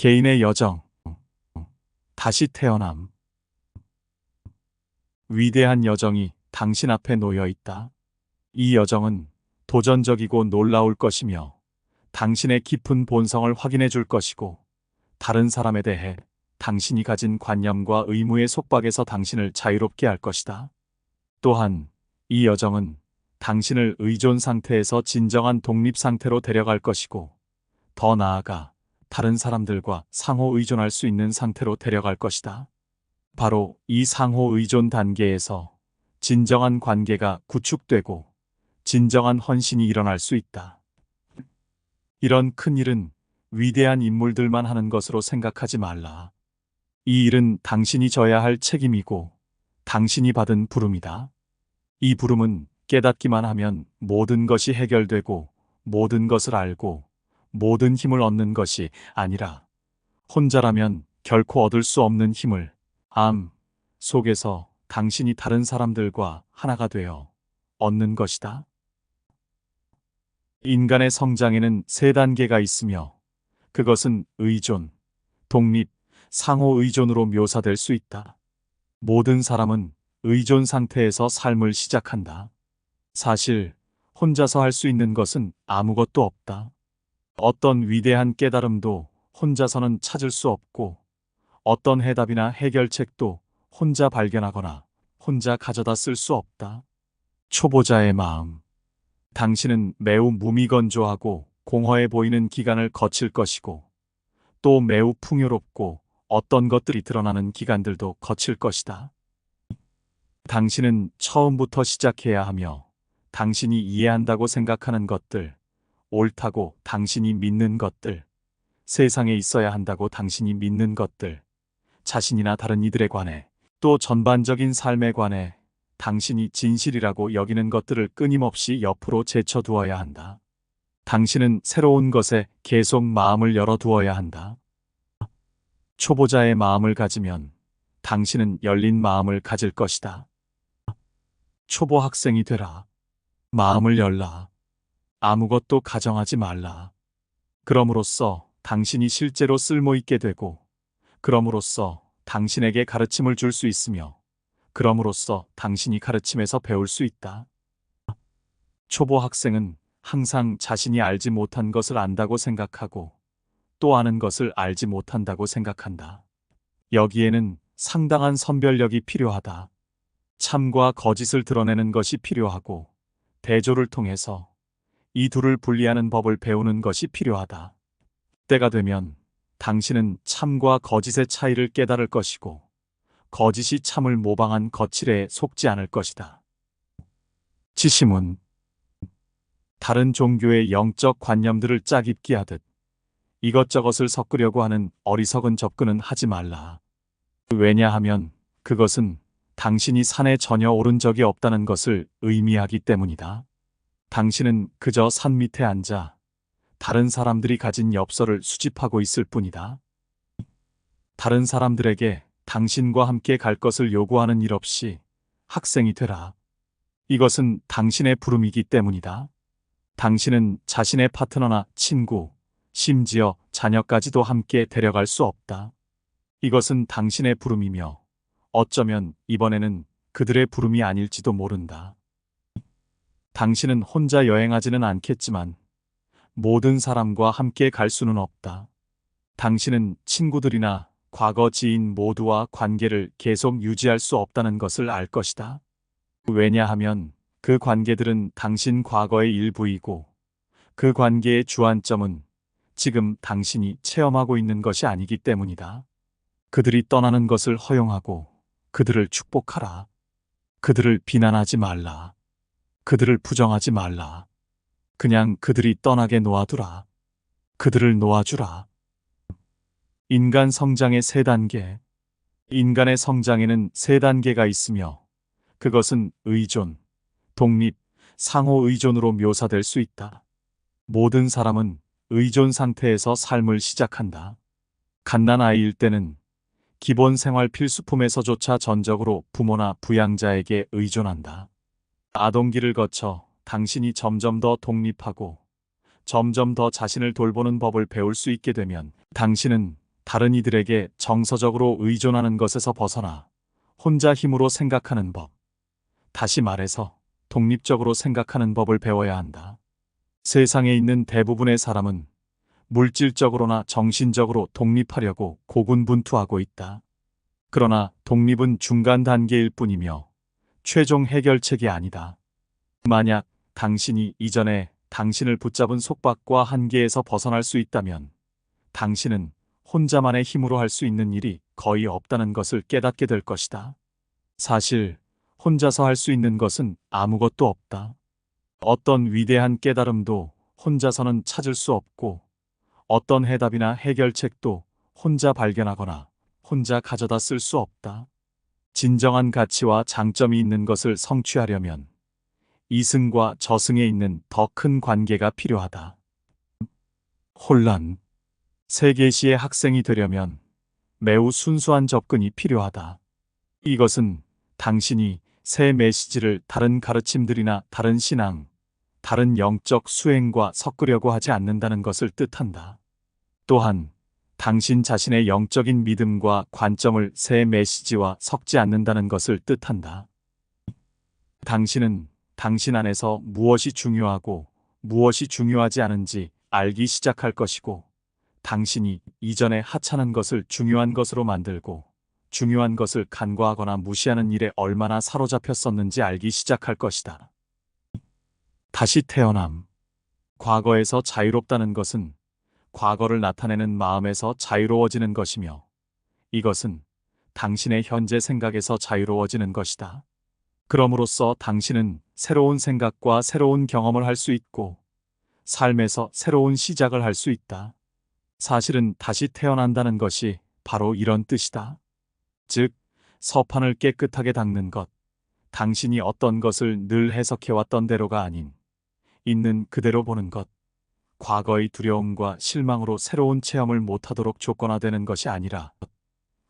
개인의 여정, 다시 태어남. 위대한 여정이 당신 앞에 놓여 있다. 이 여정은 도전적이고 놀라울 것이며 당신의 깊은 본성을 확인해 줄 것이고 다른 사람에 대해 당신이 가진 관념과 의무의 속박에서 당신을 자유롭게 할 것이다. 또한 이 여정은 당신을 의존 상태에서 진정한 독립 상태로 데려갈 것이고 더 나아가 다른 사람들과 상호 의존할 수 있는 상태로 데려갈 것이다. 바로 이 상호 의존 단계에서 진정한 관계가 구축되고 진정한 헌신이 일어날 수 있다. 이런 큰 일은 위대한 인물들만 하는 것으로 생각하지 말라. 이 일은 당신이 져야 할 책임이고 당신이 받은 부름이다. 이 부름은 깨닫기만 하면 모든 것이 해결되고 모든 것을 알고 모든 힘을 얻는 것이 아니라 혼자라면 결코 얻을 수 없는 힘을 속에서 당신이 다른 사람들과 하나가 되어 얻는 것이다. 인간의 성장에는 세 단계가 있으며 그것은 의존, 독립, 상호 의존으로 묘사될 수 있다. 모든 사람은 의존 상태에서 삶을 시작한다. 사실 혼자서 할 수 있는 것은 아무것도 없다. 어떤 위대한 깨달음도 혼자서는 찾을 수 없고 어떤 해답이나 해결책도 혼자 발견하거나 혼자 가져다 쓸 수 없다. 초보자의 마음. 당신은 매우 무미건조하고 공허해 보이는 기간을 거칠 것이고 또 매우 풍요롭고 어떤 것들이 드러나는 기간들도 거칠 것이다. 당신은 처음부터 시작해야 하며 당신이 이해한다고 생각하는 것들, 옳다고 당신이 믿는 것들, 세상에 있어야 한다고 당신이 믿는 것들, 자신이나 다른 이들에 관해, 또 전반적인 삶에 관해 당신이 진실이라고 여기는 것들을 끊임없이 옆으로 제쳐두어야 한다. 당신은 새로운 것에 계속 마음을 열어두어야 한다. 초보자의 마음을 가지면 당신은 열린 마음을 가질 것이다. 초보 학생이 되라. 마음을 열라. 아무것도 가정하지 말라. 그럼으로써 당신이 실제로 쓸모있게 되고 그럼으로써 당신에게 가르침을 줄 수 있으며 그럼으로써 당신이 가르침에서 배울 수 있다. 초보 학생은 항상 자신이 알지 못한 것을 안다고 생각하고 또 아는 것을 알지 못한다고 생각한다. 여기에는 상당한 선별력이 필요하다. 참과 거짓을 드러내는 것이 필요하고 대조를 통해서 이 둘을 분리하는 법을 배우는 것이 필요하다. 때가 되면 당신은 참과 거짓의 차이를 깨달을 것이고 거짓이 참을 모방한 거칠에 속지 않을 것이다. 지심은 다른 종교의 영적 관념들을 짜깁기 하듯 이것저것을 섞으려고 하는 어리석은 접근은 하지 말라. 왜냐하면 그것은 당신이 산에 전혀 오른 적이 없다는 것을 의미하기 때문이다. 당신은 그저 산 밑에 앉아 다른 사람들이 가진 엽서를 수집하고 있을 뿐이다. 다른 사람들에게 당신과 함께 갈 것을 요구하는 일 없이 학생이 되라. 이것은 당신의 부름이기 때문이다. 당신은 자신의 파트너나 친구, 심지어 자녀까지도 함께 데려갈 수 없다. 이것은 당신의 부름이며 어쩌면 이번에는 그들의 부름이 아닐지도 모른다. 당신은 혼자 여행하지는 않겠지만 모든 사람과 함께 갈 수는 없다. 당신은 친구들이나 과거 지인 모두와 관계를 계속 유지할 수 없다는 것을 알 것이다. 왜냐하면 그 관계들은 당신 과거의 일부이고 그 관계의 주안점은 지금 당신이 체험하고 있는 것이 아니기 때문이다. 그들이 떠나는 것을 허용하고 그들을 축복하라. 그들을 비난하지 말라. 그들을 부정하지 말라. 그냥 그들이 떠나게 놓아두라. 그들을 놓아주라. 인간 성장의 세 단계. 인간의 성장에는 세 단계가 있으며 그것은 의존, 독립, 상호 의존으로 묘사될 수 있다. 모든 사람은 의존 상태에서 삶을 시작한다. 갓난아이일 때는 기본 생활 필수품에서조차 전적으로 부모나 부양자에게 의존한다. 아동기를 거쳐 당신이 점점 더 독립하고 점점 더 자신을 돌보는 법을 배울 수 있게 되면 당신은 다른 이들에게 정서적으로 의존하는 것에서 벗어나 혼자 힘으로 생각하는 법. 다시 말해서 독립적으로 생각하는 법을 배워야 한다. 세상에 있는 대부분의 사람은 물질적으로나 정신적으로 독립하려고 고군분투하고 있다. 그러나 독립은 중간 단계일 뿐이며 최종 해결책이 아니다. 만약 당신이 이전에 당신을 붙잡은 속박과 한계에서 벗어날 수 있다면 당신은 혼자만의 힘으로 할 수 있는 일이 거의 없다는 것을 깨닫게 될 것이다. 사실 혼자서 할 수 있는 것은 아무것도 없다. 어떤 위대한 깨달음도 혼자서는 찾을 수 없고 어떤 해답이나 해결책도 혼자 발견하거나 혼자 가져다 쓸 수 없다. 진정한 가치와 장점이 있는 것을 성취하려면 이승과 저승에 있는 더 큰 관계가 필요하다. 혼란. 세계시의 학생이 되려면 매우 순수한 접근이 필요하다. 이것은 당신이 새 메시지를 다른 가르침들이나 다른 신앙, 다른 영적 수행과 섞으려고 하지 않는다는 것을 뜻한다. 또한 당신 자신의 영적인 믿음과 관점을 새 메시지와 섞지 않는다는 것을 뜻한다. 당신은 당신 안에서 무엇이 중요하고 무엇이 중요하지 않은지 알기 시작할 것이고, 당신이 이전에 하찮은 것을 중요한 것으로 만들고 중요한 것을 간과하거나 무시하는 일에 얼마나 사로잡혔었는지 알기 시작할 것이다. 다시 태어남. 과거에서 자유롭다는 것은 과거를 나타내는 마음에서 자유로워지는 것이며, 이것은 당신의 현재 생각에서 자유로워지는 것이다. 그럼으로써 당신은 새로운 생각과 새로운 경험을 할 수 있고 삶에서 새로운 시작을 할 수 있다. 사실은 다시 태어난다는 것이 바로 이런 뜻이다. 즉, 서판을 깨끗하게 닦는 것, 당신이 어떤 것을 늘 해석해왔던 대로가 아닌 있는 그대로 보는 것, 과거의 두려움과 실망으로 새로운 체험을 못하도록 조건화되는 것이 아니라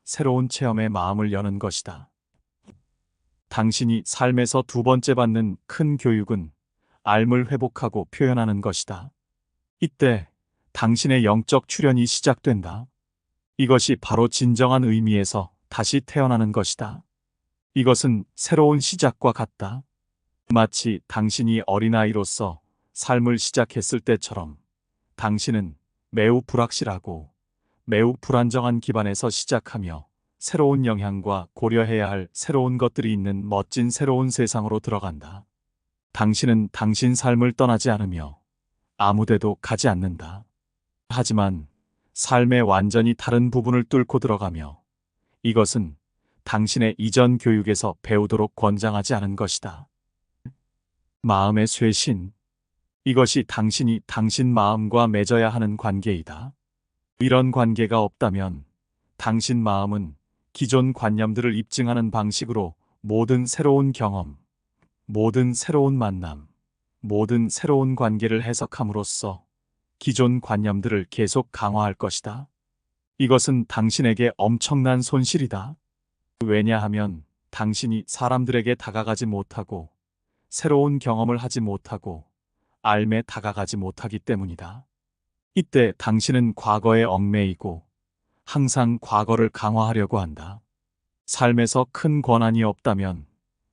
새로운 체험에 마음을 여는 것이다. 당신이 삶에서 두 번째 받는 큰 교육은 삶을 회복하고 표현하는 것이다. 이때 당신의 영적 출현이 시작된다. 이것이 바로 진정한 의미에서 다시 태어나는 것이다. 이것은 새로운 시작과 같다. 마치 당신이 어린아이로서 삶을 시작했을 때처럼 당신은 매우 불확실하고 매우 불안정한 기반에서 시작하며 새로운 영향과 고려해야 할 새로운 것들이 있는 멋진 새로운 세상으로 들어간다. 당신은 당신 삶을 떠나지 않으며 아무데도 가지 않는다. 하지만 삶의 완전히 다른 부분을 뚫고 들어가며, 이것은 당신의 이전 교육에서 배우도록 권장하지 않은 것이다. 마음의 쇄신. 이것이 당신이 당신 마음과 맺어야 하는 관계이다. 이런 관계가 없다면 당신 마음은 기존 관념들을 입증하는 방식으로 모든 새로운 경험, 모든 새로운 만남, 모든 새로운 관계를 해석함으로써 기존 관념들을 계속 강화할 것이다. 이것은 당신에게 엄청난 손실이다. 왜냐하면 당신이 사람들에게 다가가지 못하고 새로운 경험을 하지 못하고 삶에 다가가지 못하기 때문이다. 이때 당신은 과거에 얽매이고 항상 과거를 강화하려고 한다. 삶에서 큰 권한이 없다면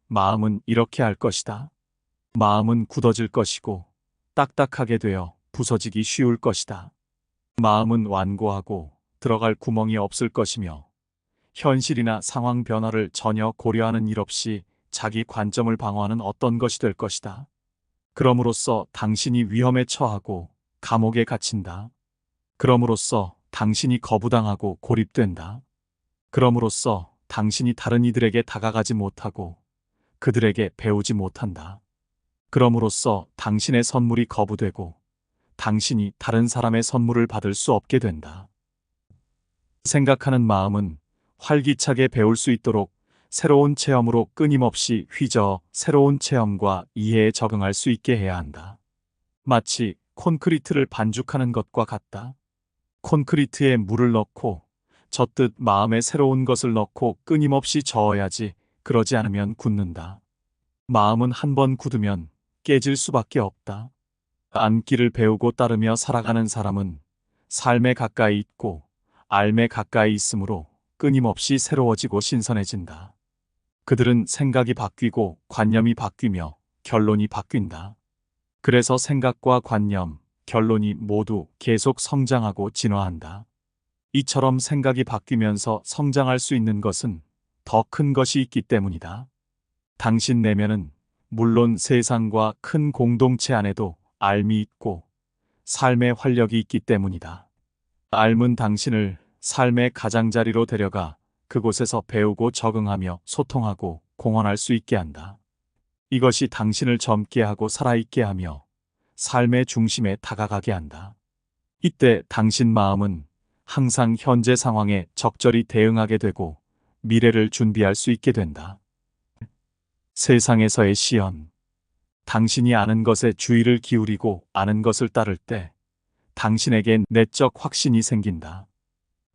마음은 이렇게 할 것이다. 마음은 굳어질 것이고 딱딱하게 되어 부서지기 쉬울 것이다. 마음은 완고하고 들어갈 구멍이 없을 것이며 현실이나 상황 변화를 전혀 고려하는 일 없이 자기 관점을 방어하는 어떤 것이 될 것이다. 그럼으로써 당신이 위험에 처하고 감옥에 갇힌다. 그럼으로써 당신이 거부당하고 고립된다. 그럼으로써 당신이 다른 이들에게 다가가지 못하고 그들에게 배우지 못한다. 그럼으로써 당신의 선물이 거부되고 당신이 다른 사람의 선물을 받을 수 없게 된다. 생각하는 마음은 활기차게 배울 수 있도록 새로운 체험으로 끊임없이 휘저어 새로운 체험과 이해에 적응할 수 있게 해야 한다. 마치 콘크리트를 반죽하는 것과 같다. 콘크리트에 물을 넣고 젓듯 마음에 새로운 것을 넣고 끊임없이 저어야지, 그러지 않으면 굳는다. 마음은 한번 굳으면 깨질 수밖에 없다. 앉기를 배우고 따르며 살아가는 사람은 삶에 가까이 있고 삶에 가까이 있으므로 끊임없이 새로워지고 신선해진다. 그들은 생각이 바뀌고 관념이 바뀌며 결론이 바뀐다. 그래서 생각과 관념, 결론이 모두 계속 성장하고 진화한다. 이처럼 생각이 바뀌면서 성장할 수 있는 것은 더 큰 것이 있기 때문이다. 당신 내면은 물론 세상과 큰 공동체 안에도 삶이 있고 삶의 활력이 있기 때문이다. 삶은 당신을 삶의 가장자리로 데려가 그곳에서 배우고 적응하며 소통하고 공헌할 수 있게 한다. 이것이 당신을 젊게 하고 살아있게 하며 삶의 중심에 다가가게 한다. 이때 당신 마음은 항상 현재 상황에 적절히 대응하게 되고 미래를 준비할 수 있게 된다. 세상에서의 시연. 당신이 아는 것에 주의를 기울이고 아는 것을 따를 때 당신에겐 내적 확신이 생긴다.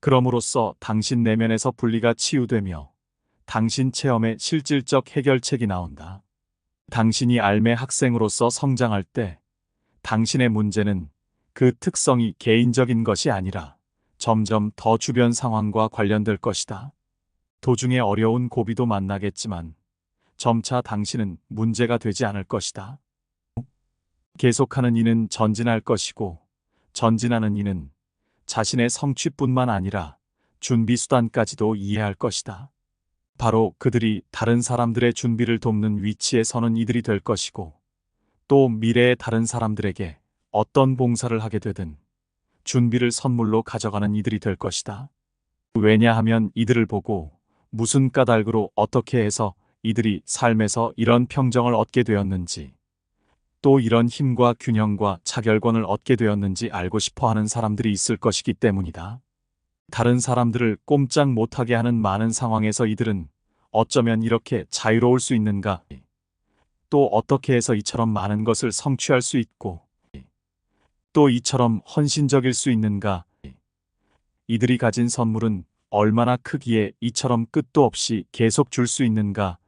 그럼으로써 당신 내면에서 분리가 치유되며 당신 체험에 실질적 해결책이 나온다. 당신이 삶의 학생으로서 성장할 때 당신의 문제는 그 특성이 개인적인 것이 아니라 점점 더 주변 상황과 관련될 것이다. 도중에 어려운 고비도 만나겠지만 점차 당신은 문제가 되지 않을 것이다. 계속하는 이는 전진할 것이고 전진하는 이는 자신의 성취뿐만 아니라 준비 수단까지도 이해할 것이다. 바로 그들이 다른 사람들의 준비를 돕는 위치에 서는 이들이 될 것이고 또 미래의 다른 사람들에게 어떤 봉사를 하게 되든 준비를 선물로 가져가는 이들이 될 것이다. 왜냐하면 이들을 보고 무슨 까닭으로 어떻게 해서 이들이 삶에서 이런 평정을 얻게 되었는지 또 이런 힘과 균형과 차결권을 얻게 되었는지 알고 싶어 하는 사람들이 있을 것이기 때문이다. 다른 사람들을 꼼짝 못하게 하는 많은 상황에서 이들은 어쩌면 이렇게 자유로울 수 있는가? 또 어떻게 해서 이처럼 많은 것을 성취할 수 있고 또 이처럼 헌신적일 수 있는가? 이들이 가진 선물은 얼마나 크기에 이처럼 끝도 없이 계속 줄 수 있는가?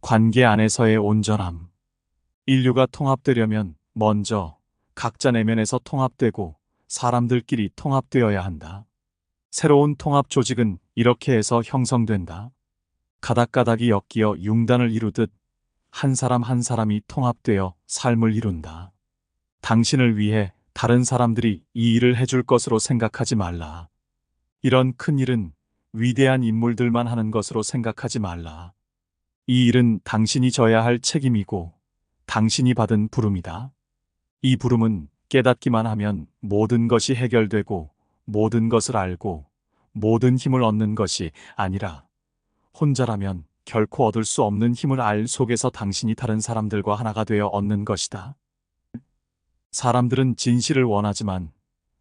관계 안에서의 온전함. 인류가 통합되려면 먼저 각자 내면에서 통합되고 사람들끼리 통합되어야 한다. 새로운 통합 조직은 이렇게 해서 형성된다. 가닥가닥이 엮여 융단을 이루듯 한 사람 한 사람이 통합되어 삶을 이룬다. 당신을 위해 다른 사람들이 이 일을 해줄 것으로 생각하지 말라. 이런 큰 일은 위대한 인물들만 하는 것으로 생각하지 말라. 이 일은 당신이 져야 할 책임이고 당신이 받은 부름이다. 이 부름은 깨닫기만 하면 모든 것이 해결되고 모든 것을 알고 모든 힘을 얻는 것이 아니라 혼자라면 결코 얻을 수 없는 힘을 알 속에서 당신이 다른 사람들과 하나가 되어 얻는 것이다. 사람들은 진실을 원하지만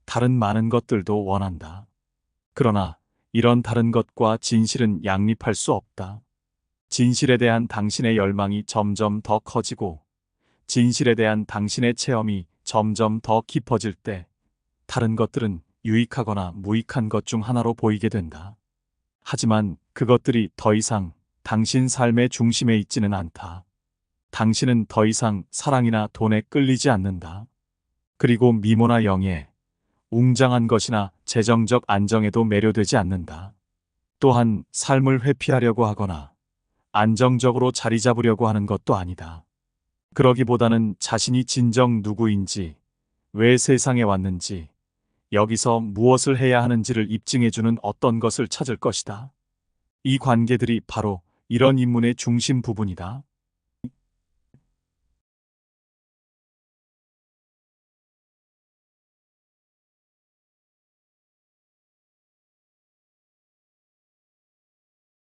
다른 많은 것들도 원한다. 그러나 이런 다른 것과 진실은 양립할 수 없다. 진실에 대한 당신의 열망이 점점 더 커지고 진실에 대한 당신의 체험이 점점 더 깊어질 때 다른 것들은 유익하거나 무익한 것 중 하나로 보이게 된다. 하지만 그것들이 더 이상 당신 삶의 중심에 있지는 않다. 당신은 더 이상 사랑이나 돈에 끌리지 않는다. 그리고 미모나 영예, 웅장한 것이나 재정적 안정에도 매료되지 않는다. 또한 삶을 회피하려고 하거나 안정적으로 자리 잡으려고 하는 것도 아니다. 그러기보다는 자신이 진정 누구인지, 왜 세상에 왔는지, 여기서 무엇을 해야 하는지를 입증해주는 어떤 것을 찾을 것이다. 이 관계들이 바로 이런 인문의 중심 부분이다.